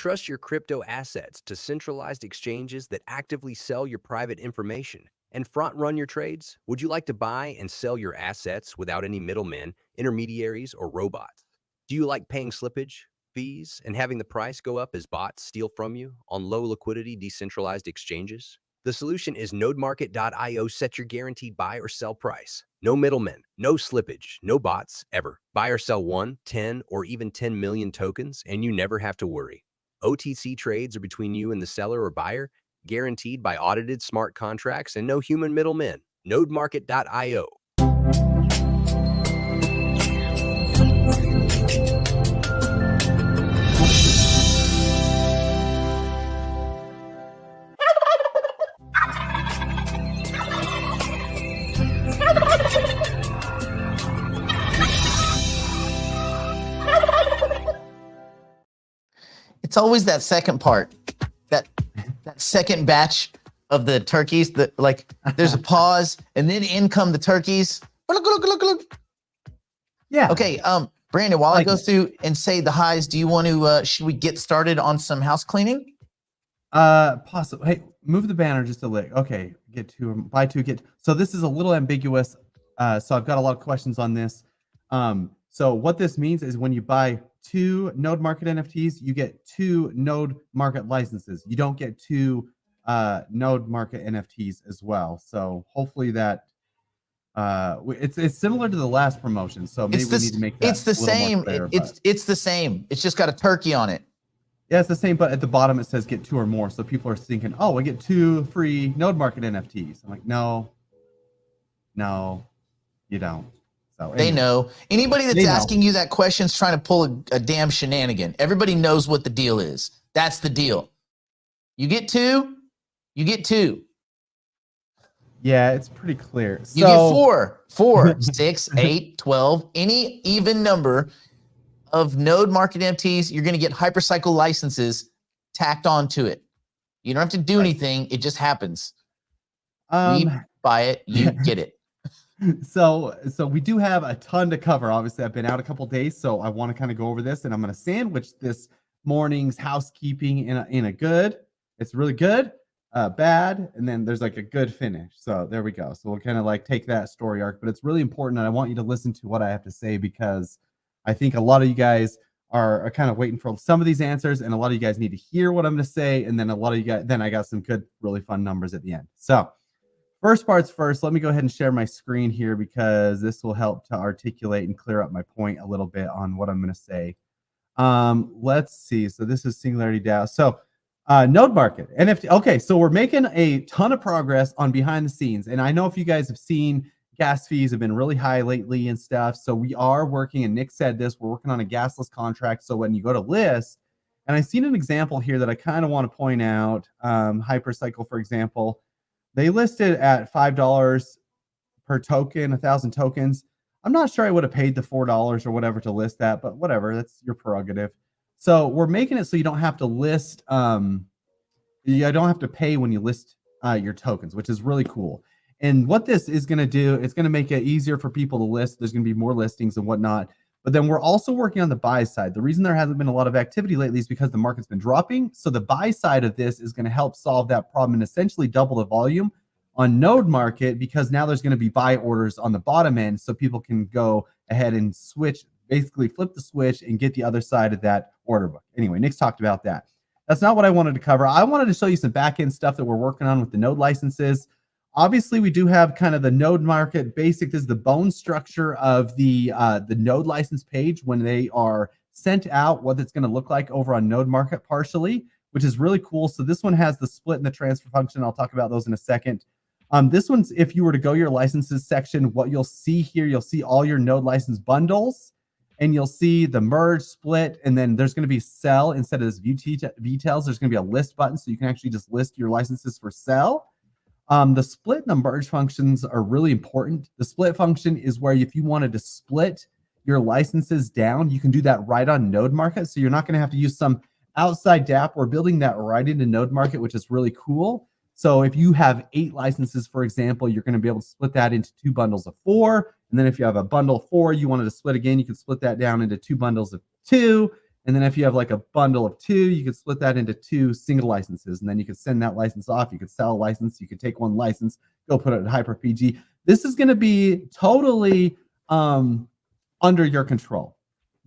trust your crypto assets to centralized exchanges that actively sell your private information and front run your trades? Would you like to buy and sell your assets without any middlemen, intermediaries, or robots? Do you like paying slippage, fees, and having the price go up as bots steal from you on low liquidity decentralized exchanges? The solution is nodemarket.io. Set your guaranteed buy or sell price. No middlemen, no slippage, no bots ever. Buy or sell 1, 10, or even 10 million tokens, and you never have to worry. OTC trades are between you and the seller or buyer, guaranteed by audited smart contracts and no human middlemen. Nodemarket.io. It's always that second part, that second batch of the turkeys. That like there's a pause, and then in come the turkeys. Yeah. Okay. Brandon, while I go through and say the highs, do you want to? Should we get started on some house cleaning? Possible. Hey, move the banner just a lick. Okay, get two, buy two, get. So this is a little ambiguous. So I've got a lot of questions on this. So what this means is when you buy 2 Node Market NFTs, you get 2 Node Market licenses. You don't get 2 Node Market NFTs as well. So hopefully that it's similar to the last promotion. So maybe we need to make that. It's the same. It's the same. It's just got a turkey on it. Yeah, it's the same, but at the bottom it says get 2 or more. So people are thinking, oh, I get 2 free Node Market NFTs. I'm like, no, you don't. So anyway. They know. Anybody that's asking you that question is trying to pull a damn shenanigan. Everybody knows what the deal is. That's the deal. You get 2, you get 2. Yeah, it's pretty clear. So, you get 4, 6, 8, 12, any even number of Node Market NFTs, you're going to get hypercycle licenses tacked onto it. You don't have to do anything. It just happens. We buy it, you get it. So we do have a ton to cover. Obviously, I've been out a couple days, so I want to kind of go over this, and I'm going to sandwich this morning's housekeeping in a good. It's really good, bad, and then there's like a good finish. So there we go. So we'll kind of like take that story arc, but it's really important, and I want you to listen to what I have to say because I think a lot of you guys are kind of waiting for some of these answers, and a lot of you guys need to hear what I'm going to say, and then a lot of you guys. Then I got some good, really fun numbers at the end. So. First parts first, let me go ahead and share my screen here because this will help to articulate and clear up my point a little bit on what I'm going to say. Let's see. So this is Singularity DAO. So Node Market, NFT. Okay, so we're making a ton of progress on behind the scenes. And I know if you guys have seen, gas fees have been really high lately and stuff. So we are working, and Nick said this, we're working on a gasless contract. So when you go to list, and I've seen an example here that I kind of want to point out, Hypercycle, for example, they listed at $5 per token, 1,000 tokens. I'm not sure I would have paid the $4 or whatever to list that, but whatever, that's your prerogative. So we're making it so you don't have to list, you don't have to pay when you list your tokens, which is really cool. And what this is going to do, it's going to make it easier for people to list. There's going to be more listings and whatnot. But then we're also working on the buy side. The reason there hasn't been a lot of activity lately is because the market's been dropping. So the buy side of this is going to help solve that problem and essentially double the volume on Node Market because now there's going to be buy orders on the bottom end so people can go ahead and switch, basically flip the switch and get the other side of that order book. Anyway, Nick's talked about that. That's not what I wanted to cover. I wanted to show you some back-end stuff that we're working on with the Node licenses. Obviously, we do have kind of the Node Market basic. This is the bone structure of the Node license page when they are sent out, what it's going to look like over on Node Market partially, which is really cool. So this one has the split and the transfer function. I'll talk about those in a second. This one's, if you were to go your licenses section, what you'll see here, you'll see all your Node license bundles, and you'll see the merge, split, and then there's going to be sell instead of this view details. There's going to be a list button, so you can actually just list your licenses for sell. The split and the merge functions are really important. The split function is where if you wanted to split your licenses down, you can do that right on Node Market. So you're not going to have to use some outside dApp. We're building that right into Node Market, which is really cool. So if you have 8 licenses, for example, you're going to be able to split that into 2 bundles of 4. And then if you have a bundle of 4, you wanted to split again, you can split that down into 2 bundles of 2. And then if you have like a bundle of 2, you could split that into 2 single licenses, and then you could send that license off. You could sell a license. You could take one license, go put it in Hyper PG. This is going to be totally under your control.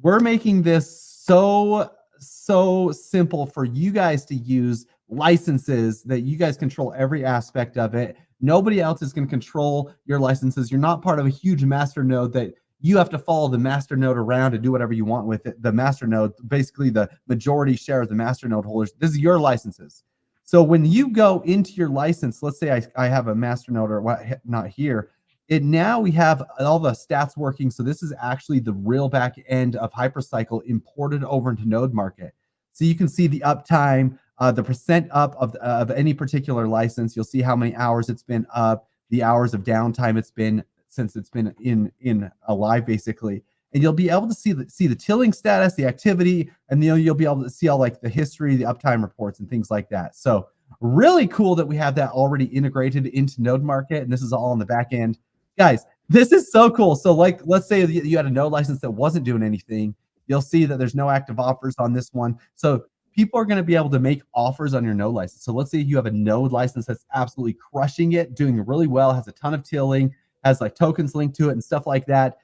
We're making this so simple for you guys to use licenses that you guys control every aspect of it. Nobody else is going to control your licenses. You're not part of a huge master node that you have to follow the master node around and do whatever you want with it. The master node, basically the majority share of the master node holders, this is your licenses. So when you go into your license, let's say I have a master node or what, not here, now we have all the stats working. So this is actually the real back end of Hypercycle imported over into Node Market. So you can see the uptime, the percent up of any particular license. You'll see how many hours it's been up, the hours of downtime it's been since it's been in alive, basically. And you'll be able to see the tilling status, the activity, and you'll be able to see all like the history, the uptime reports, and things like that. So really cool that we have that already integrated into Node Market, and this is all on the back end. Guys, this is so cool. So like, let's say you had a node license that wasn't doing anything. You'll see that there's no active offers on this one. So people are going to be able to make offers on your node license. So let's say you have a node license that's absolutely crushing it, doing really well, has a ton of tilling, has like tokens linked to it and stuff like that.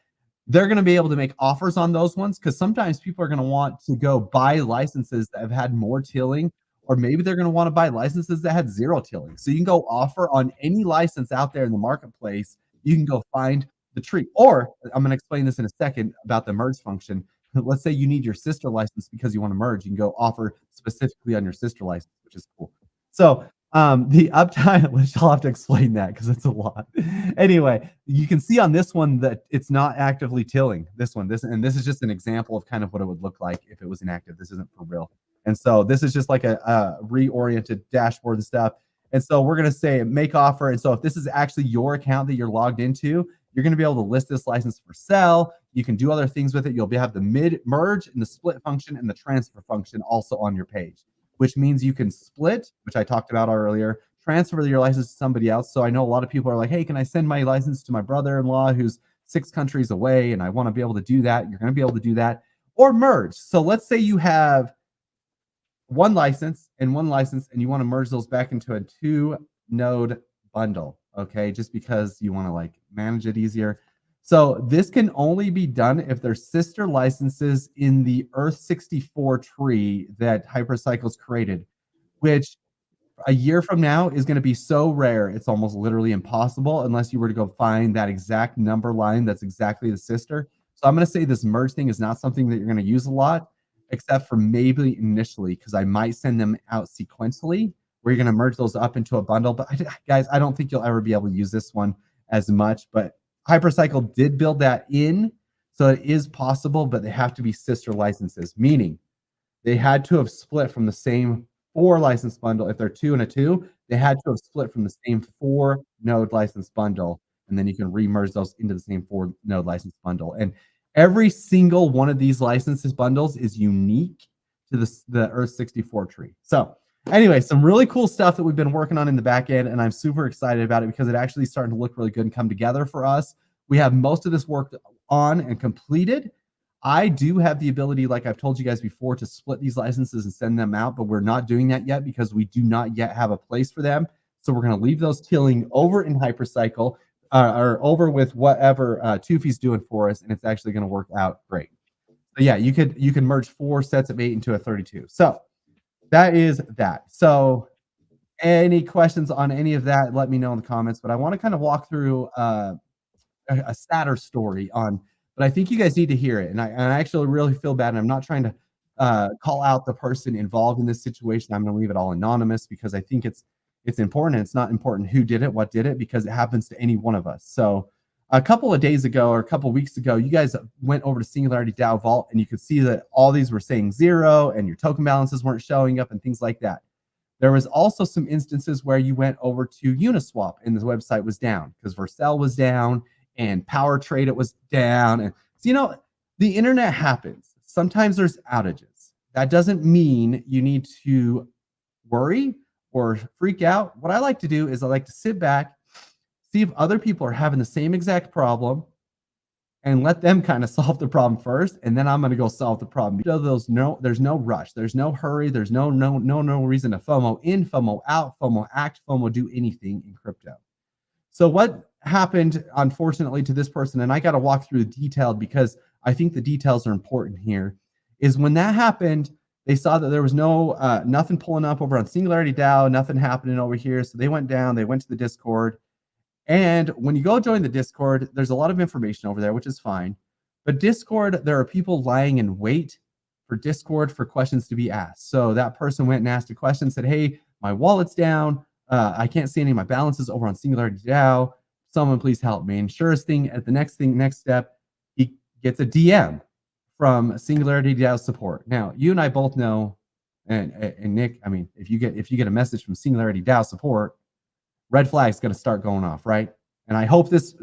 They're going to be able to make offers on those ones because sometimes people are going to want to go buy licenses that have had more tilling, or maybe they're going to want to buy licenses that had 0 tilling. So you can go offer on any license out there in the marketplace. You can go find the tree. Or I'm going to explain this in a second about the merge function. Let's say you need your sister license because you want to merge. You can go offer specifically on your sister license, which is cool. So the uptime, which I'll have to explain that because it's a lot. Anyway, you can see on this one that it's not actively tilling. This is just an example of kind of what it would look like if it was inactive. This isn't for real. And so this is just like a reoriented dashboard and stuff. And so we're going to say make offer. And so if this is actually your account that you're logged into, you're going to be able to list this license for sale. You can do other things with it. You'll have the merge and the split function and the transfer function also on your page, which means you can split, which I talked about earlier, transfer your license to somebody else. So I know a lot of people are like, hey, can I send my license to my brother-in-law who's 6 countries away? And I want to be able to do that. You're going to be able to do that. Or merge. So let's say you have one license and you want to merge those back into a 2-node bundle, okay? Just because you want to like manage it easier. So this can only be done if there's sister licenses in the Earth-64 tree that Hypercycle's created, which a year from now is going to be so rare, it's almost literally impossible unless you were to go find that exact number line that's exactly the sister. So I'm going to say this merge thing is not something that you're going to use a lot, except for maybe initially, because I might send them out sequentially, where you're going to merge those up into a bundle. But guys, I don't think you'll ever be able to use this one as much. But Hypercycle did build that in, so it is possible, but they have to be sister licenses, meaning they had to have split from the same 4 license bundle. If they're 2 and a 2, they had to have split from the same 4-node license bundle, and then you can remerge those into the same 4-node license bundle. And every single one of these licenses bundles is unique to the Earth-64 tree. So anyway, some really cool stuff that we've been working on in the back end, and I'm super excited about it because it actually is starting to look really good and come together for us. We have most of this work on and completed. I do have the ability, like I've told you guys before, to split these licenses and send them out, but we're not doing that yet because we do not yet have a place for them. So we're going to leave those tilling over in Hypercycle or over with whatever Tufi's doing for us, and it's actually going to work out great. So yeah, you can merge 4 sets of 8 into a 32. So that is that. So any questions on any of that, let me know in the comments. But I want to kind of walk through a sadder story on, but I think you guys need to hear it. And I actually really feel bad. And I'm not trying to call out the person involved in this situation. I'm going to leave it all anonymous because I think it's important. And it's not important who did it, what did it, because it happens to any one of us. So a couple of days ago or a couple of weeks ago, you guys went over to Singularity DAO Vault and you could see that all these were saying 0 and your token balances weren't showing up and things like that. There was also some instances where you went over to Uniswap and the website was down because Vercel was down and Power Trade it was down. And so, the internet happens. Sometimes there's outages. That doesn't mean you need to worry or freak out. What I like to do is I like to sit back, see if other people are having the same exact problem, and let them kind of solve the problem first, and then I'm going to go solve the problem. There's no rush, there's no hurry, there's no reason to FOMO in, FOMO out, FOMO act, FOMO do anything in crypto. So what happened, unfortunately, to this person, and I got to walk through the detail because I think the details are important here, is when that happened, they saw that there was nothing pulling up over on Singularity DAO, nothing happening over here. So they went down, they went to the Discord. And when you go join the Discord, there's a lot of information over there, which is fine. But Discord, there are people lying in wait for Discord for questions to be asked. So that person went and asked a question, said, hey, my wallet's down. I can't see any of my balances over on Singularity DAO. Someone please help me. And surest thing, at the next step, he gets a DM from Singularity DAO support. Now, you and I both know, and Nick, I mean, if you get a message from Singularity DAO support, red flag's going to start going off, right? And I hope this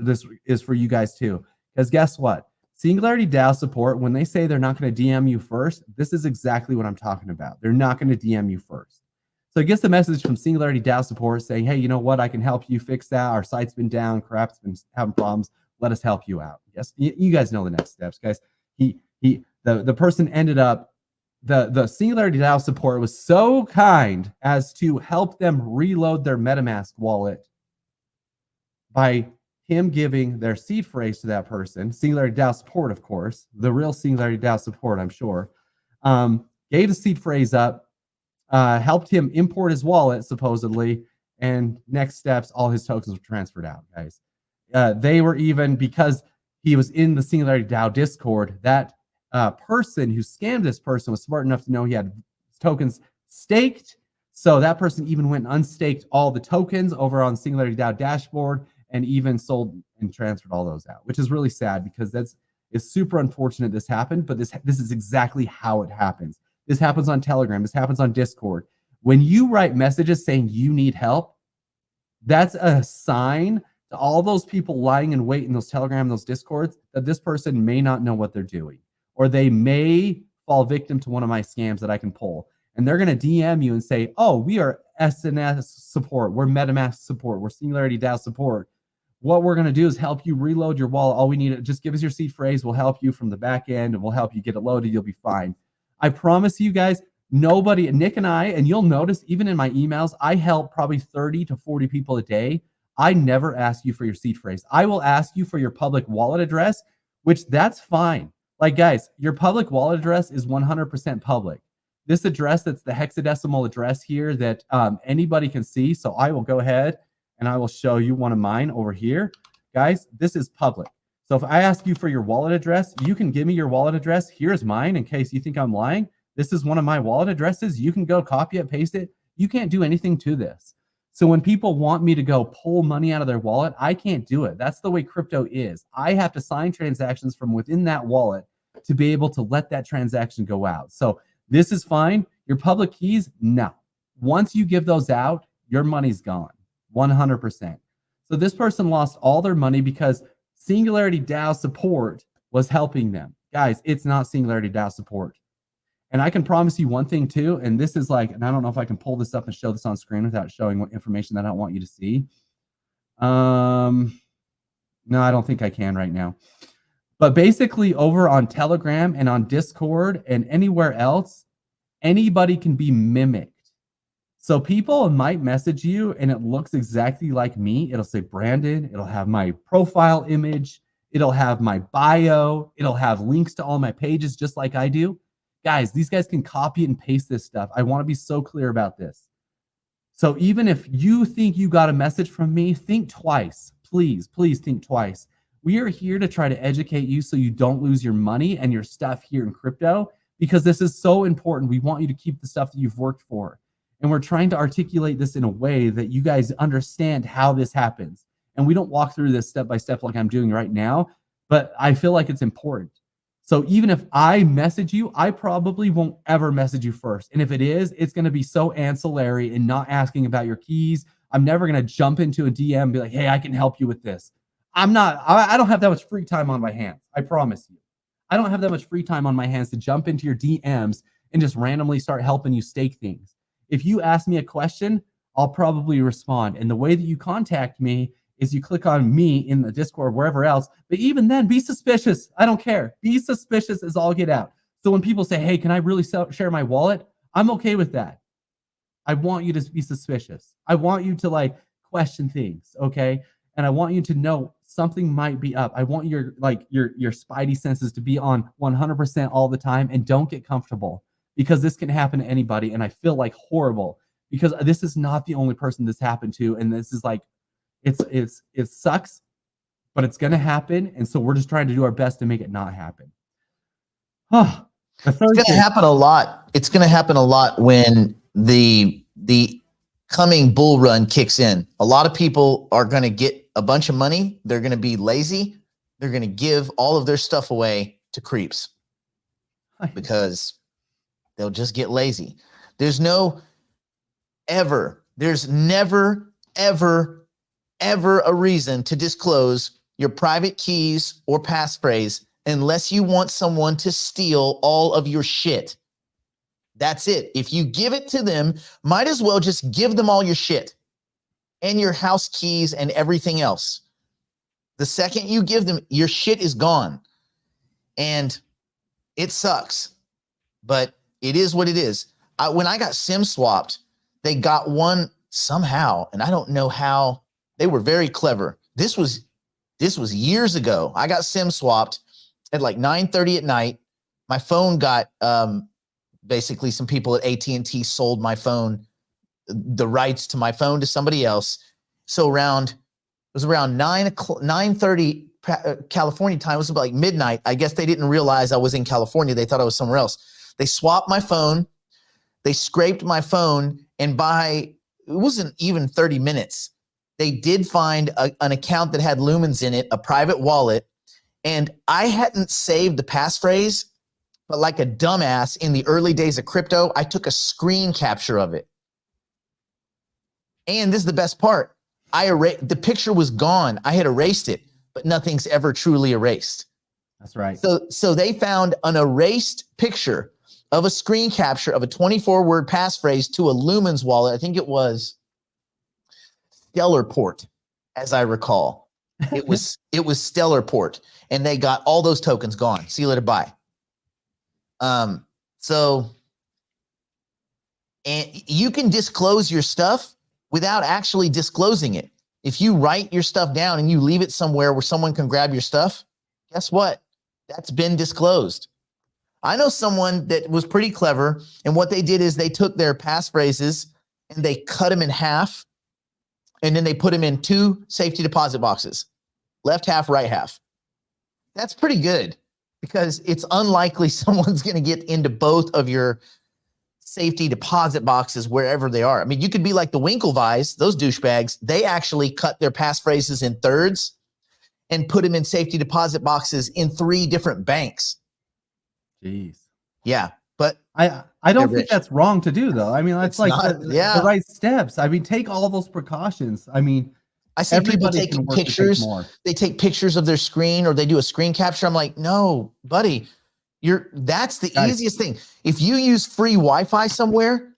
is for you guys too, because guess what? Singularity DAO support, when they say they're not going to DM you first, this is exactly what I'm talking about. They're not going to DM you first. So it gets the message from Singularity DAO support saying, hey, you know what? I can help you fix that. Our site's been down. Crap's been having problems. Let us help you out. Yes, you guys know the next steps, guys. The person ended up, the Singularity DAO support was so kind as to help them reload their MetaMask wallet by him giving their seed phrase to that person. Singularity DAO support, of course, the real Singularity DAO support, I'm sure, gave the seed phrase up, helped him import his wallet, supposedly, and next steps, all his tokens were transferred out, guys. They were even, because he was in the Singularity DAO Discord, that person who scammed this person was smart enough to know he had tokens staked. So that person even went and unstaked all the tokens over on Singularity DAO dashboard and even sold and transferred all those out, which is really sad because it's super unfortunate this happened, but this is exactly how it happens. This happens on Telegram. This happens on Discord. When you write messages saying you need help, that's a sign to all those people lying in wait in those Telegram, those Discords, that this person may not know what they're doing, or they may fall victim to one of my scams that I can pull. And they're going to DM you and say, oh, we are SNS support. We're MetaMask support. We're Singularity DAO support. What we're going to do is help you reload your wallet. All we need, just give us your seed phrase. We'll help you from the back end and we'll help you get it loaded. You'll be fine. I promise you guys, nobody, Nick and I, and you'll notice even in my emails, I help probably 30 to 40 people a day. I never ask you for your seed phrase. I will ask you for your public wallet address, which that's fine. Like, guys, your public wallet address is 100% public. This address, that's the hexadecimal address here that anybody can see. So I will go ahead and I will show you one of mine over here. Guys, this is public. So if I ask you for your wallet address, you can give me your wallet address. Here's mine in case you think I'm lying. This is one of my wallet addresses. You can go copy it, paste it. You can't do anything to this. So when people want me to go pull money out of their wallet, I can't do it. That's the way crypto is. I have to sign transactions from within that wallet to be able to let that transaction go out. So this is fine. Your public keys, no. Once you give those out, your money's gone, 100%. So this person lost all their money because Singularity DAO support was helping them. Guys, it's not Singularity DAO support. And I can promise you one thing too, and this is like, and I don't know if I can pull this up and show this on screen without showing what information that I don't want you to see. No, I don't think I can right now. But basically over on Telegram and on Discord and anywhere else, anybody can be mimicked. So people might message you and it looks exactly like me. It'll say Brandon. It'll have my profile image. It'll have my bio. It'll have links to all my pages just like I do. Guys, these guys can copy and paste this stuff. I want to be so clear about this. So even if you think you got a message from me, think twice. Please, please think twice. We are here to try to educate you so you don't lose your money and your stuff here in crypto, because this is so important. We want you to keep the stuff that you've worked for. And we're trying to articulate this in a way that you guys understand how this happens. And we don't walk through this step by step like I'm doing right now, but I feel like it's important. So even if I message you, I probably won't ever message you first. And if it is, it's going to be so ancillary and not asking about your keys. I'm never going to jump into a DM and be like, hey, I can help you with this. I don't have that much free time on my hands. I promise you. I don't have that much free time on my hands to jump into your DMs and just randomly start helping you stake things. If you ask me a question, I'll probably respond. And the way that you contact me is you click on me in the Discord, wherever else. But even then, be suspicious. I don't care. Be suspicious is all get out. So when people say, hey, can I really share my wallet? I'm okay with that. I want you to be suspicious. I want you to like question things, okay? And I want you to know something might be up. I want your spidey senses to be on 100% all the time, and don't get comfortable, because this can happen to anybody. And I feel like horrible, because this is not the only person this happened to, and this is like it sucks, but it's gonna happen, and so we're just trying to do our best to make it not happen. It's going to happen a lot. It's going to happen a lot when the coming bull run kicks in. A lot of people are going to get a bunch of money. They're going to be lazy. They're going to give all of their stuff away to creeps because they'll just get lazy. There's never, ever a reason to disclose your private keys or passphrase unless you want someone to steal all of your shit. That's it. If you give it to them, might as well just give them all your shit and your house keys and everything else. The second you give them, your shit is gone. And it sucks, but it is what it is. When I got SIM swapped, they got one somehow, and I don't know how. They were very clever. This was years ago. I got SIM swapped at like 9:30 at night. My phone got basically some people at AT&T sold my phone, the rights to my phone to somebody else. So it was around 9:30 California time. It was about like midnight. I guess they didn't realize I was in California. They thought I was somewhere else. They swapped my phone. They scraped my phone, and it wasn't even 30 minutes. They did find an account that had lumens in it, a private wallet. And I hadn't saved the passphrase, but like a dumbass in the early days of crypto, I took a screen capture of it. And this is the best part. The picture was gone. I had erased it, but nothing's ever truly erased. That's right. So they found an erased picture of a screen capture of a 24-word passphrase to a Lumens wallet. I think it was Stellarport, as I recall. It was Stellarport, and they got all those tokens gone. See you later, bye. So, and you can disclose your stuff without actually disclosing it. If you write your stuff down and you leave it somewhere where someone can grab your stuff, guess what? That's been disclosed. I know someone that was pretty clever, and what they did is they took their passphrases and they cut them in half, and then they put them in 2 safety deposit boxes, left half, right half. That's pretty good, because it's unlikely someone's going to get into both of your safety deposit boxes wherever they are. I mean, you could be like the Winklevis, those douchebags. They actually cut their passphrases in thirds and put them in safety deposit boxes in 3 different banks. Jeez. Yeah, but I don't think that's wrong to do, though. I mean, that's like the right steps. I mean, take all those precautions. I mean, I see people taking pictures. They take pictures of their screen, or they do a screen capture. I'm like, no, buddy, that's the easiest thing. If you use free Wi-Fi somewhere,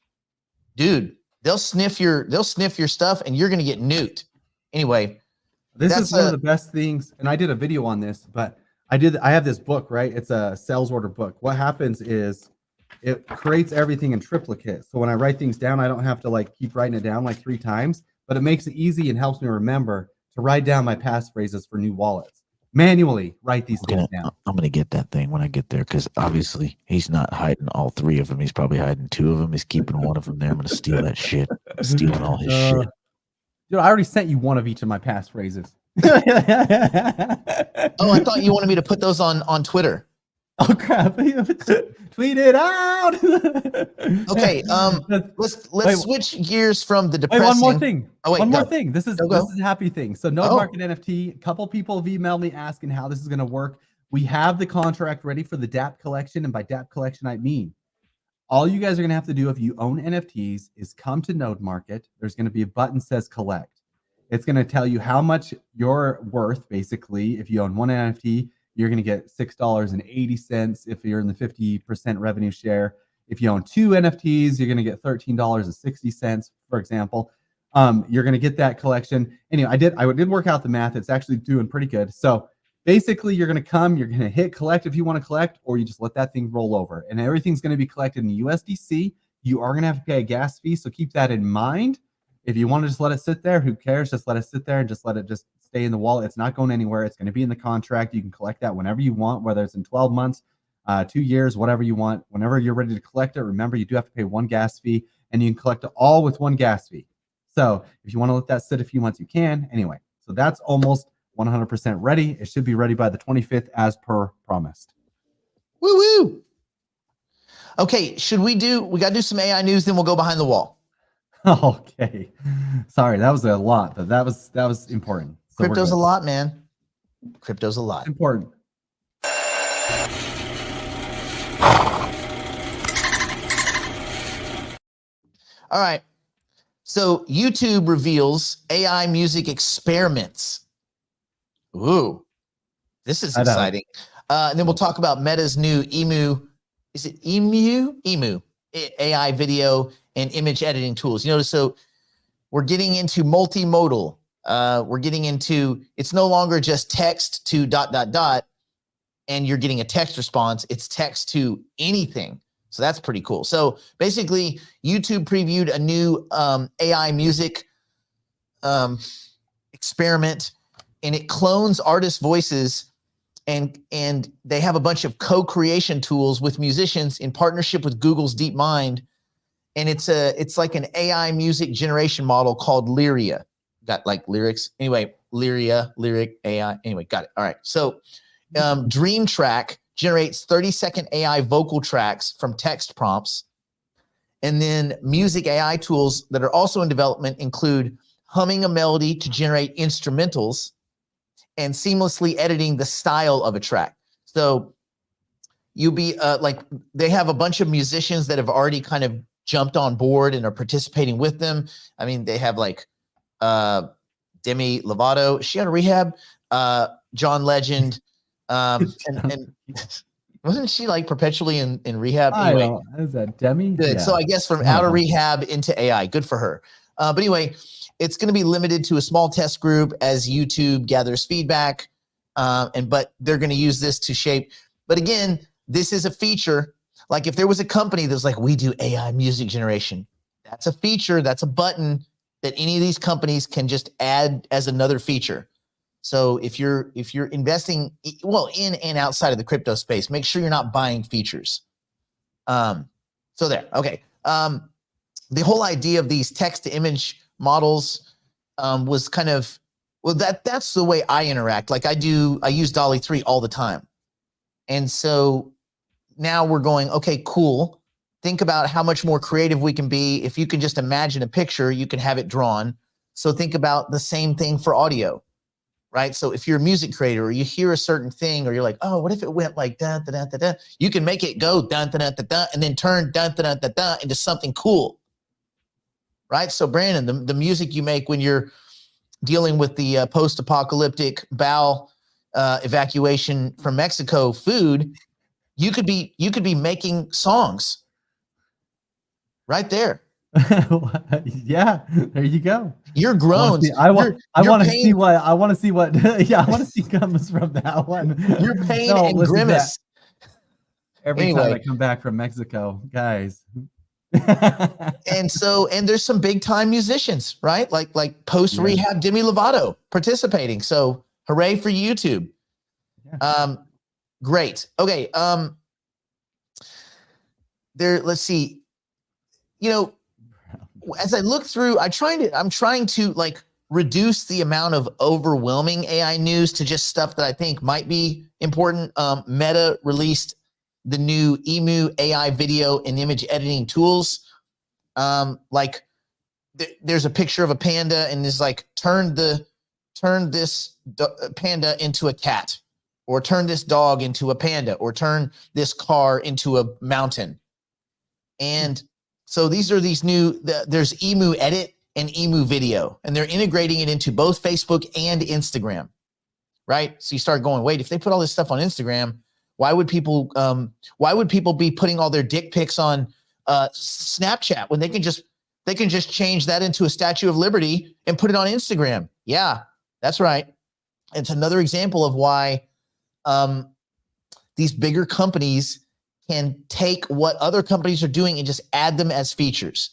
dude, they'll sniff your stuff, and you're gonna get nuked. Anyway, this is one of the best things, and I did a video on this, but I have this book, right? It's a sales order book. What happens is it creates everything in triplicate. So when I write things down, I don't have to like keep writing it down like 3 times, but it makes it easy and helps me remember to write down my passphrases for new wallets. Manually write these things down. I'm going to get that thing when I get there, because obviously he's not hiding all 3 of them. He's probably hiding 2 of them. He's keeping one of them there. I'm going to steal that shit. I'm stealing all his shit. Dude, I already sent you one of each of my passphrases. Oh, I thought you wanted me to put those on Twitter. Oh crap! Tweet it out. Okay, let's switch gears from the depressing. Wait, one more thing. Oh, wait, one more thing. This is a happy thing. So Node Market NFT. A couple people have emailed me asking how this is going to work. We have the contract ready for the DApp collection, and by DApp collection I mean all you guys are going to have to do if you own NFTs is come to Node Market. There's going to be a button that says collect. It's going to tell you how much you're worth. Basically, if you own one NFT, you're going to get $6.80 if you're in the 50% revenue share. If you own 2 NFTs, you're going to get $13.60, for example. You're going to get that collection. Anyway, I did work out the math. It's actually doing pretty good. So basically, you're going to hit collect if you want to collect, or you just let that thing roll over, and everything's going to be collected in USDC. You are going to have to pay a gas fee, so keep that in mind. If you want to just let it sit there, who cares? Just let it sit there and just let it just stay in the wallet. It's not going anywhere. It's going to be in the contract. You can collect that whenever you want, whether it's in 12 months, 2 years, whatever you want. Whenever you're ready to collect it, remember you do have to pay one gas fee, and you can collect it all with one gas fee. So if you want to let that sit a few months, you can. Anyway, so that's almost 100% ready. It should be ready by the 25th as per promised. Woo woo. Okay, we got to do some AI news, then we'll go behind the wall. Okay. Sorry, that was a lot, but that was important. So Crypto's a lot, man. Crypto's a lot. Important. All right. So YouTube reveals AI music experiments. Ooh, this is exciting. And then we'll talk about Meta's new Emu. Is it Emu? Emu AI video and image editing tools. You notice, so we're getting into multimodal. We're getting into, it's no longer just text to ... and you're getting a text response. It's text to anything. So that's pretty cool. So basically, YouTube previewed a new AI music experiment, and it clones artist voices, and they have a bunch of co-creation tools with musicians in partnership with Google's DeepMind, and it's like an AI music generation model called Lyria. Got like lyrics. Anyway, lyric AI. Anyway, got it. All right. So Dream Track generates 30-second AI vocal tracks from text prompts. And then music AI tools that are also in development include humming a melody to generate instrumentals and seamlessly editing the style of a track. So you'll be like, they have a bunch of musicians that have already kind of jumped on board and are participating with them. I mean, they have like Demi Lovato. Is she on rehab? John Legend. And wasn't she like perpetually in rehab? Anyway, is that Demi? Good. Yeah. So I guess from out of rehab into AI, good for her. But anyway, it's going to be limited to a small test group as YouTube gathers feedback. But they're going to use this to shape. But again, this is a feature. Like if there was a company that's like, we do AI music generation, that's a feature, that's a button that any of these companies can just add as another feature. So if you're investing, well, in and outside of the crypto space, make sure you're not buying features. So there, okay. The whole idea of these text to image models was kind of, well, that's the way I interact. Like I use DALL-E 3 all the time. And so now we're going, okay, cool. Think about how much more creative we can be. If you can just imagine a picture, you can have it drawn. So think about the same thing for audio, right? So if you're a music creator or you hear a certain thing, or you're like, oh, what if it went like da da da da da? You can make it go da da da da da and then turn da da da da da into something cool, right? So Brandon, the music you make when you're dealing with the post-apocalyptic bowel evacuation from Mexico food, you could be making songs right there. Yeah, there you go. Your groans. I want to see what yeah, I want to see comes from that one. Your pain and grimace. Every time I come back from Mexico, guys. and there's some big time musicians, right? Like post rehab Demi Lovato participating. So hooray for YouTube. Yeah. Great. Okay. Let's see. You know, as I look through, I'm trying to like reduce the amount of overwhelming AI news to just stuff that I think might be important. Meta released the new Emu AI video and image editing tools. There's a picture of a panda and is like, turn this panda into a cat, or turn this dog into a panda, or turn this car into a mountain. And so there's Emu Edit and Emu Video, and they're integrating it into both Facebook and Instagram, right? So you start going, wait, if they put all this stuff on Instagram, why would people be putting all their dick pics on Snapchat when they can just They can just change that into a Statue of Liberty and put it on Instagram. Yeah, that's right. It's another example of why these bigger companies can take what other companies are doing and just add them as features.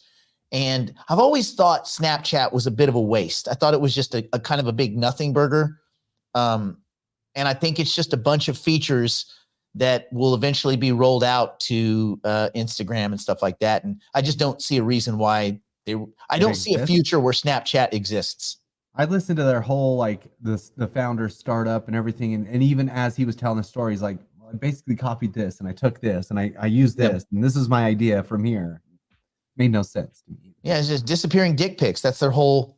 And I've always thought Snapchat was a bit of a waste. I thought it was just a kind of a big nothing burger. And I think it's just a bunch of features that will eventually be rolled out to Instagram and stuff like that. And I just don't see a reason why I don't see a future where Snapchat exists. I listened to their whole, like, the founder's startup and everything. And even as he was telling the story, he's like, well, I basically copied this and I took this and I used this and this is my idea from here. Made no sense to me. Yeah, it's just disappearing dick pics. That's their whole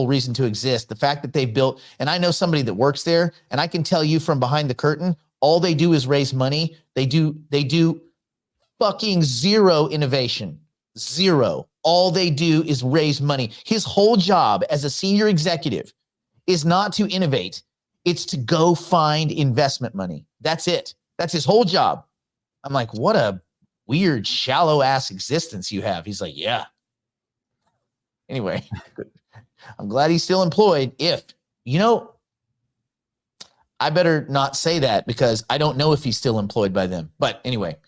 reason to exist. The fact that they've built, and I know somebody that works there, and I can tell you from behind the curtain, all they do is raise money. They do fucking zero innovation. Zero. All they do is raise money. His whole job as a senior executive is not to innovate. It's to go find investment money. That's it. That's his whole job. I'm like, what a weird, shallow ass existence you have. He's like, yeah. Anyway, I'm glad he's still employed. I better not say that because I don't know if he's still employed by them. But anyway,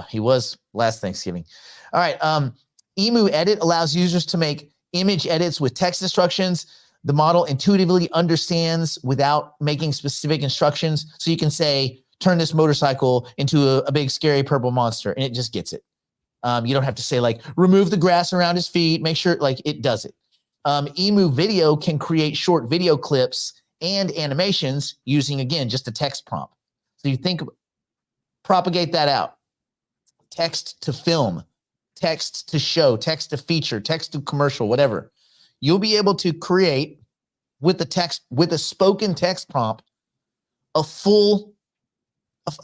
he was last Thanksgiving. All right. Emu Edit allows users to make image edits with text instructions. The model intuitively understands without making specific instructions. So you can say, turn this motorcycle into a big scary purple monster, and it just gets it. You don't have to say, like, remove the grass around his feet, make sure, like, it does it. Emu Video can create short video clips and animations using, again, just a text prompt. So you think, propagate that out. Text to film, text to show, text to feature, text to commercial, whatever. You'll be able to create with the text, with a spoken text prompt, a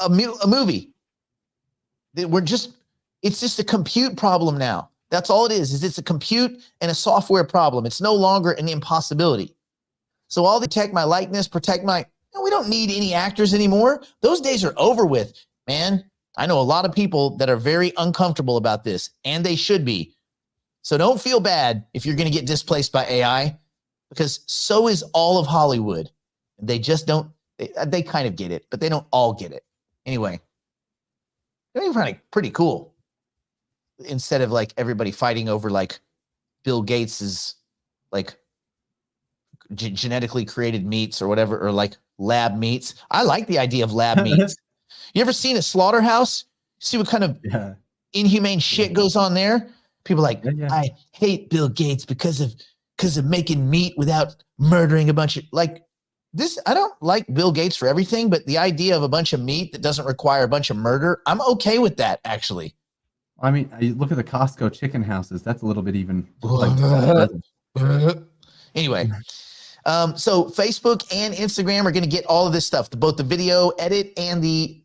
movie. It's just a compute problem now. That's all it is it's a compute and a software problem. It's no longer an impossibility. So all the protect my likeness, we don't need any actors anymore. Those days are over with, man. I know a lot of people that are very uncomfortable about this, and they should be. So don't feel bad if you're going to get displaced by AI, because so is all of Hollywood. They just don't, they kind of get it, but they don't all get it. Anyway, they're pretty cool. Instead of like everybody fighting over like Bill Gates's like genetically created meats or whatever, or like lab meats. I like the idea of lab meats. You ever seen a slaughterhouse? See what kind of inhumane shit goes on there? People are like, I hate Bill Gates because of making meat without murdering a bunch of like this. I don't like Bill Gates for everything, but the idea of a bunch of meat that doesn't require a bunch of murder, I'm okay with that, actually. I mean, you look at the Costco chicken houses. That's a little bit even. Anyway, so Facebook and Instagram are going to get all of this stuff, both the video edit and the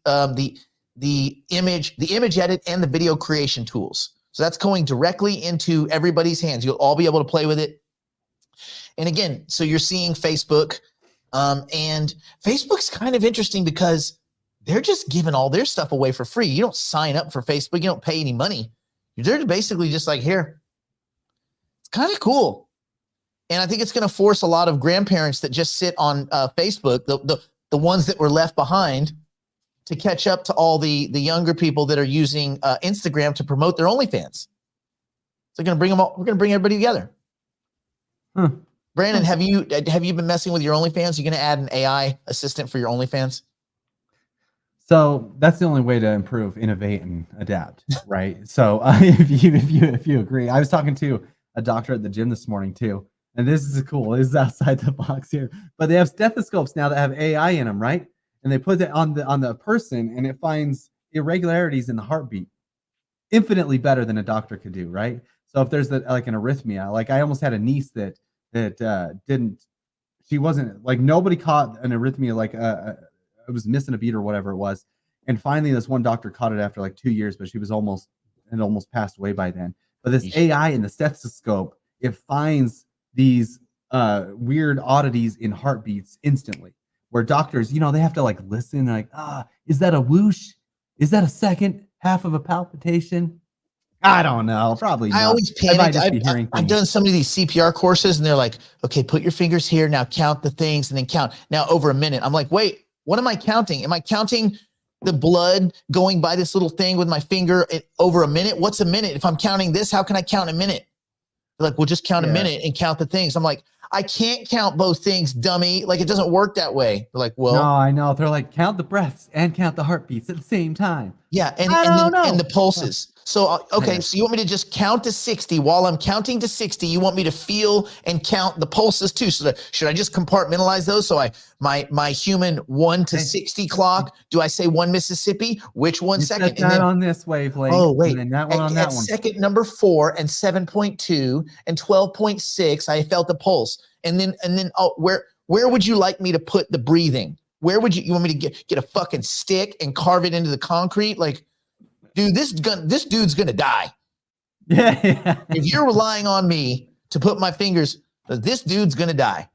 image edit and the video creation tools. So that's going directly into everybody's hands. You'll all be able to play with it. And again, so you're seeing Facebook, and Facebook's kind of interesting because they're just giving all their stuff away for free. You don't sign up for Facebook. You don't pay any money. They're basically just like, here. It's kind of cool. And I think it's going to force a lot of grandparents that just sit on Facebook, the ones that were left behind, to catch up to all the younger people that are using Instagram to promote their OnlyFans. So we're going to bring them all. We're going to bring everybody together. Brandon, have you been messing with your OnlyFans? You're going to add an AI assistant for your OnlyFans? So that's the only way to improve, innovate, and adapt, right? So if you agree, I was talking to a doctor at the gym this morning too, and this is cool. This is outside the box here, but they have stethoscopes now that have AI in them, right? And they put it on the person, and it finds irregularities in the heartbeat, infinitely better than a doctor could do, right? So if there's like an arrhythmia, like I almost had a niece that didn't, she wasn't like, nobody caught an arrhythmia, like it was missing a beat or whatever it was. And finally, this one doctor caught it after like 2 years, but she was almost passed away by then. But this AI in the stethoscope, it finds these weird oddities in heartbeats instantly, where doctors, they have to like listen, like, is that a whoosh? Is that a second half of a palpitation? I don't know. Probably I not. always I might panic. just be hearing I've things. done some of these CPR courses and they're like, okay, put your fingers here. Now count the things and then count. Now over a minute. I'm like, wait, what am I counting? Am I counting the blood going by this little thing with my finger over a minute? What's a minute? If I'm counting this, how can I count a minute? They're like, well, just count a minute and count the things. I'm like, I can't count both things, dummy. Like, it doesn't work that way. They're like, well, No, I know. They're like, count the breaths and count the heartbeats at the same time. yeah, I don't know. and the pulses. So okay, Yeah. so you want me to just count to 60 while I'm counting to 60? You want me to feel and count the pulses too? So should I just compartmentalize those? So my human 1 to 60 clock. Do I say 1 Mississippi? Which one You second? set that on this wavelength. Oh wait, and then that one on at that one. second number 4 and 7.2 and 12.6, I felt the pulse. And then where would you like me to put the breathing? Where would you want me to get a fucking stick and carve it into the concrete? Like, dude, this dude's gonna die. Yeah. If you're relying on me to put my fingers, this dude's gonna die.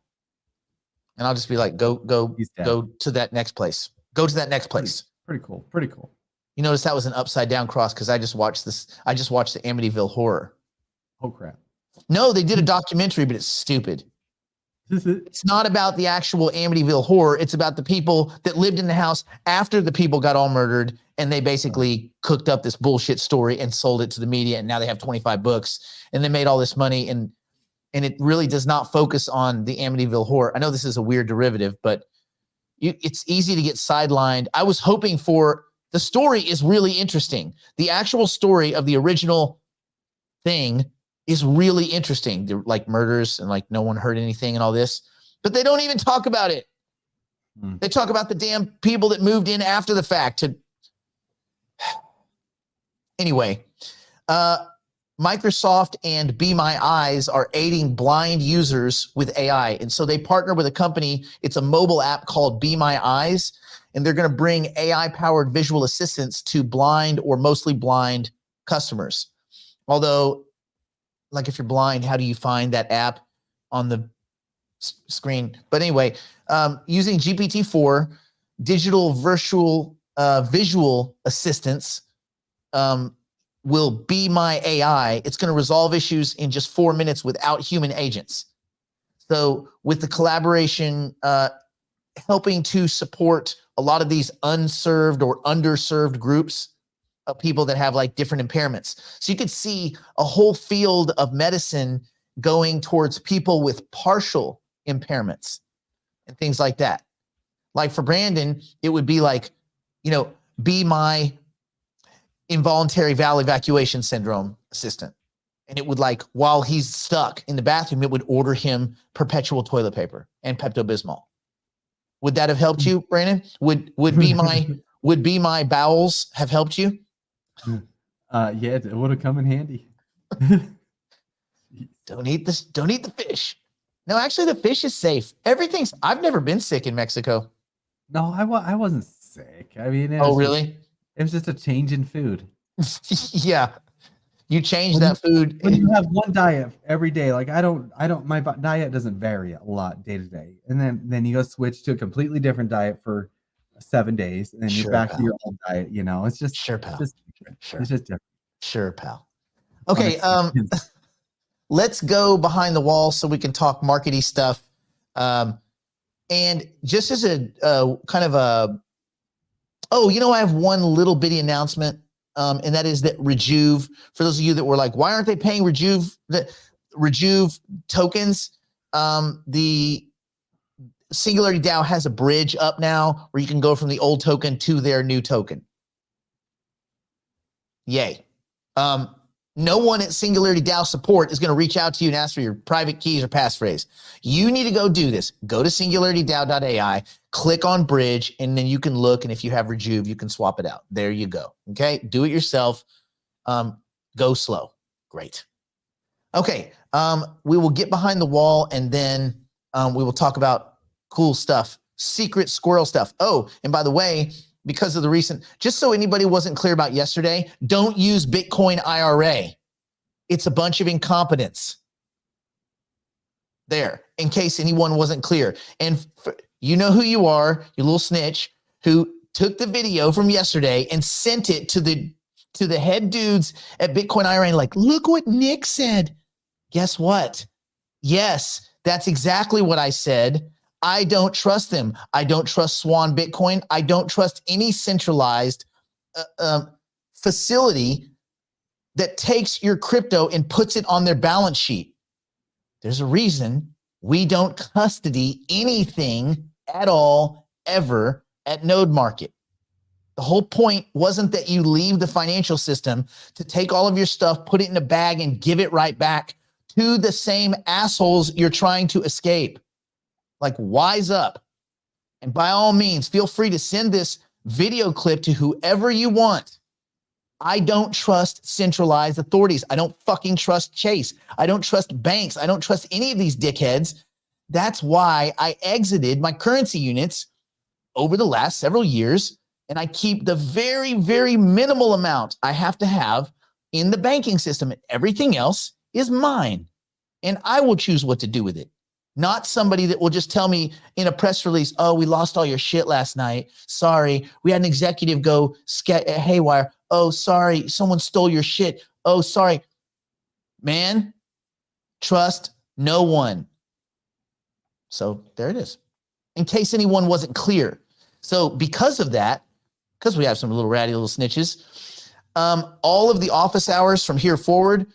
And I'll just be like, go to that next place. Go to that next place. Pretty cool. Pretty cool. You notice that was an upside down cross because I just watched the Amityville Horror. Oh crap. No, they did a documentary, but it's stupid. It's not about the actual Amityville Horror. It's about the people that lived in the house after the people got all murdered, and they basically cooked up this bullshit story and sold it to the media, and now they have 25 books, and they made all this money, and it really does not focus on the Amityville Horror. I know this is a weird derivative, but it's easy to get sidelined. I was hoping for the story is really interesting. The actual story of the original thing is really interesting. They're like murders and like no one heard anything and all this, but they don't even talk about it. They talk about the damn people that moved in after the fact. Anyway, Microsoft and Be My Eyes are aiding blind users with AI. And so they partner with a company. It's a mobile app called Be My Eyes, and they're going to bring AI-powered visual assistants to blind or mostly blind customers. Although, like if you're blind, how do you find that app on the screen? But anyway, using GPT-4, digital virtual visual assistants will be my AI. It's going to resolve issues in just 4 minutes without human agents. So with the collaboration, helping to support a lot of these unserved or underserved groups of people that have like different impairments. So you could see a whole field of medicine going towards people with partial impairments and things like that. Like for Brandon, it would be like, be my involuntary valve evacuation syndrome assistant. And it would like, while he's stuck in the bathroom, it would order him perpetual toilet paper and Pepto-Bismol. Would that have helped you, Brandon? Would be my bowels have helped you? Yeah, it would have come in handy. Don't eat this. Don't eat the fish. No, actually, the fish is safe. I've never been sick in Mexico. No, I wasn't sick. I mean, really? It was just a change in food. Yeah. You change that food. When you have one diet every day, like my diet doesn't vary a lot day to day. And then you go switch to a completely different diet for 7 days, and then you're back to your old diet. It's just pal. It's just different. Sure, pal. Okay. Let's go behind the wall so we can talk markety stuff. And just as a kind of I have one little bitty announcement. And that is that Rejuve, for those of you that were like, why aren't they paying Rejuve tokens? The Singularity DAO has a bridge up now where you can go from the old token to their new token. Yay. No one at Singularity DAO support is going to reach out to you and ask for your private keys or passphrase. You need to go do this. Go to singularityDAO.ai, click on bridge, and then you can look. And if you have Rejuve, you can swap it out. There you go. Okay. Do it yourself. Go slow. Great. Okay. We will get behind the wall, and then we will talk about cool stuff, secret squirrel stuff. Oh, and by the way, because of the recent, just so anybody wasn't clear about yesterday, don't use Bitcoin IRA. It's a bunch of incompetence. There, in case anyone wasn't clear. And you know who you are, you little snitch, who took the video from yesterday and sent it to the to the head dudes at Bitcoin IRA, like, look what Nick said. Guess what? Yes, that's exactly what I said. I don't trust them. I don't trust Swan Bitcoin. I don't trust any centralized facility that takes your crypto and puts it on their balance sheet. There's a reason we don't custody anything at all ever at Node Market. The whole point wasn't that you leave the financial system to take all of your stuff, put it in a bag, and give it right back to the same assholes you're trying to escape. Like, wise up. And by all means, feel free to send this video clip to whoever you want. I don't trust centralized authorities. I don't fucking trust Chase. I don't trust banks. I don't trust any of these dickheads. That's why I exited my currency units over the last several years, and I keep the very, very minimal amount I have to have in the banking system. Everything else is mine, and I will choose what to do with it. Not somebody that will just tell me in a press release, oh, we lost all your shit last night. Sorry. We had an executive go haywire. Oh, sorry. Someone stole your shit. Oh, sorry. Man, trust no one. So there it is. In case anyone wasn't clear. So because of that, because we have some little ratty little snitches, all of the office hours from here forward,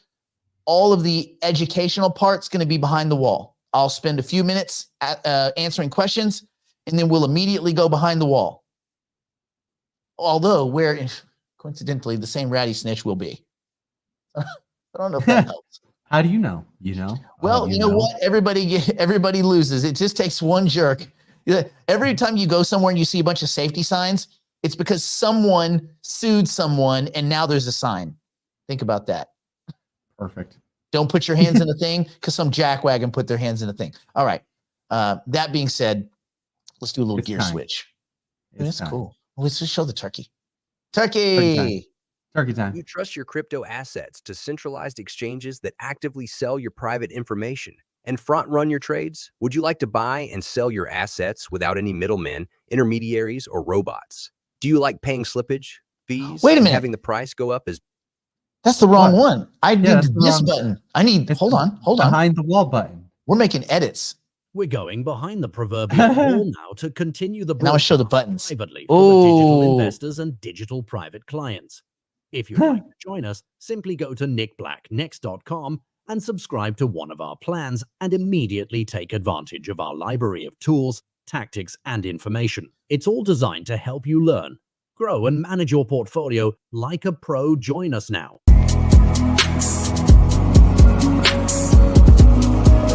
all of the educational part's going to be behind the wall. I'll spend a few minutes answering questions, and then we'll immediately go behind the wall. Although, where coincidentally the same ratty snitch will be. I don't know if that helps. How do you know? You know? Well, you know what? Everybody loses. It just takes one jerk. Every time you go somewhere and you see a bunch of safety signs, it's because someone sued someone, and now there's a sign. Think about that. Perfect. Don't put your hands in a thing because some jackwagon put their hands in a thing. All right. That being said, let's do a little gear switch. That's cool. Let's just show the turkey. Turkey. Turkey time. You trust your crypto assets to centralized exchanges that actively sell your private information and front run your trades? Would you like to buy and sell your assets without any middlemen, intermediaries, or robots? Do you like paying slippage, fees, Wait a minute. and having the price go up as That's the wrong one. I need this button. I need, hold on. Behind the wall button. We're making edits. We're going behind the proverbial wall now to continue the Now I show the buttons. privately for the digital Oh. investors and digital private clients. If you'd like to join us, simply go to nickblacknext.com and subscribe to one of our plans and immediately take advantage of our library of tools, tactics, and information. It's all designed to help you learn, grow, and manage your portfolio like a pro. Join us now.